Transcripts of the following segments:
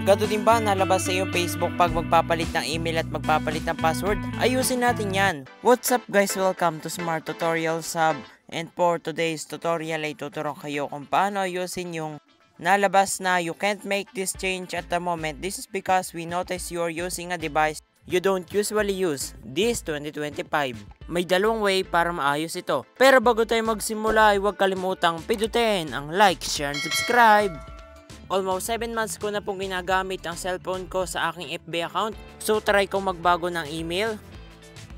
Ganto din ba nalabas sa iyong Facebook pag magpapalit ng email at magpapalit ng password? Ayusin natin yan. What's up guys? Welcome to Smart Tutorial Sub. And for today's tutorial ay tuturuan kayo kung paano ayusin yung nalabas na you can't make this change at the moment. This is because we notice you're using a device you don't usually use this 2025. May dalawang way para maayos ito. Pero bago tayo magsimula ay huwag kalimutang pindutin ang like, share, and subscribe. Almost 7 months ko na pong ginagamit ang cellphone ko sa aking FB account. So try kong magbago ng email.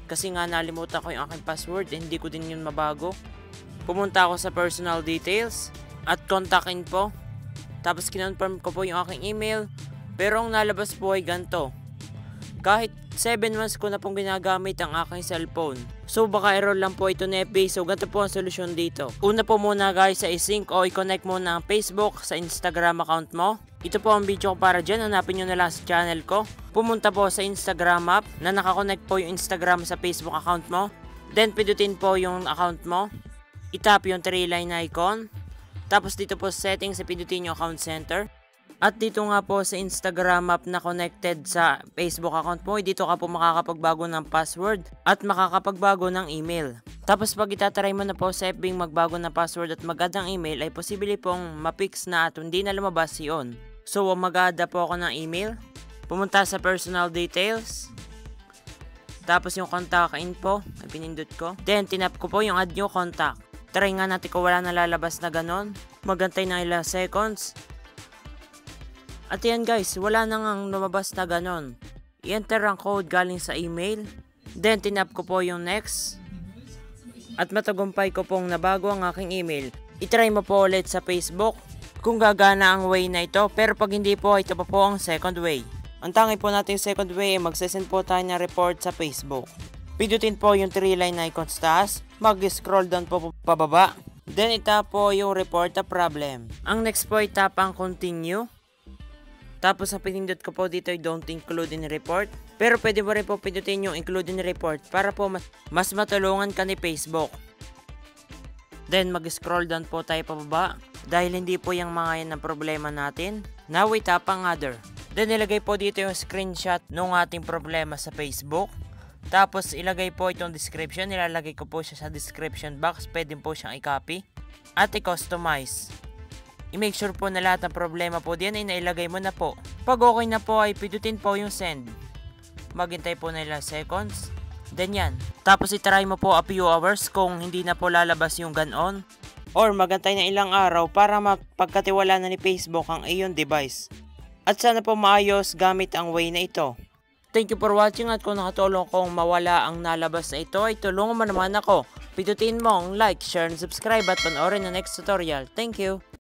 Kasi nga nalimutan ko yung aking password, hindi ko din yun mabago. Pumunta ako sa personal details at contact info. Tapos kinonfirm ko po yung aking email. Pero ang nalabas po ay ganito. Kahit 7 months ko na pong ginagamit ang aking cellphone. So baka error lang po ito na FB. So ganito po ang solusyon dito. Una po muna guys sa i-sync o i-connect muna ang Facebook sa Instagram account mo. Ito po ang video ko para dyan. Hanapin nyo na lang sa channel ko. Pumunta po sa Instagram app na nakakonect po yung Instagram sa Facebook account mo. Then pindutin po yung account mo. I-tap yung 3-line icon. Tapos dito po sa settings pindutin yung account center. At dito nga po sa Instagram app na connected sa Facebook account mo, dito ka po makakapagbago ng password at makakapagbago ng email. Tapos pag itatry mo na po sa FB magbago ng password at mag-add ng email ay posible pong ma-fix na at hindi na lumabas yun. So mag-add po ako ng email, pumunta sa personal details, tapos yung contact info, ay pinindot ko. Then tinap ko po yung add new contact. Try nga natin kung wala na lalabas na ganon. Magantay ng ilang seconds. At yan guys, wala na ngang lumabas na ganon. I-enter ang code galing sa email. Then tinap ko po yung next. At matagumpay ko pong nabago ang aking email. I-try mo po ulit sa Facebook kung gagana ang way na ito. Pero pag hindi po, ito pa po ang second way. Ang tangi po natin yung second way ay magsesend po tayo ng report sa Facebook. Pindutin po yung 3-line icon sa taas. Mag-scroll down po pababa. Then itap po yung report a problem. Ang next po itap ang continue. Tapos ang pinindot ko po dito ay don't include in report. Pero pwede mo rin po pindutin yung include in report para po mas matulungan ka ni Facebook. Then mag-scroll down po tayo pababa. Dahil hindi po yung mga yan ang problema natin. Now we tap ang other. Then ilagay po dito yung screenshot ng ating problema sa Facebook. Tapos ilagay po itong description. Ilalagay ko po siya sa description box. Pwede po siyang i-copy. At i-customize. I-make sure po na lahat ng problema po diyan ay nailagay mo na po. Pag okay na po ay pindutin po yung send. Maghintay po na ilang seconds. Then yan. Tapos itry mo po a few hours kung hindi na po lalabas yung ganon. Or magantay na ilang araw para mapagkatiwala na ni Facebook ang iyong device. At sana po maayos gamit ang way na ito. Thank you for watching at kung nakatulong kong mawala ang nalabas na ito ay tulungan mo naman ako. Pindutin mo ang like, share, and subscribe at panoorin ang next tutorial. Thank you!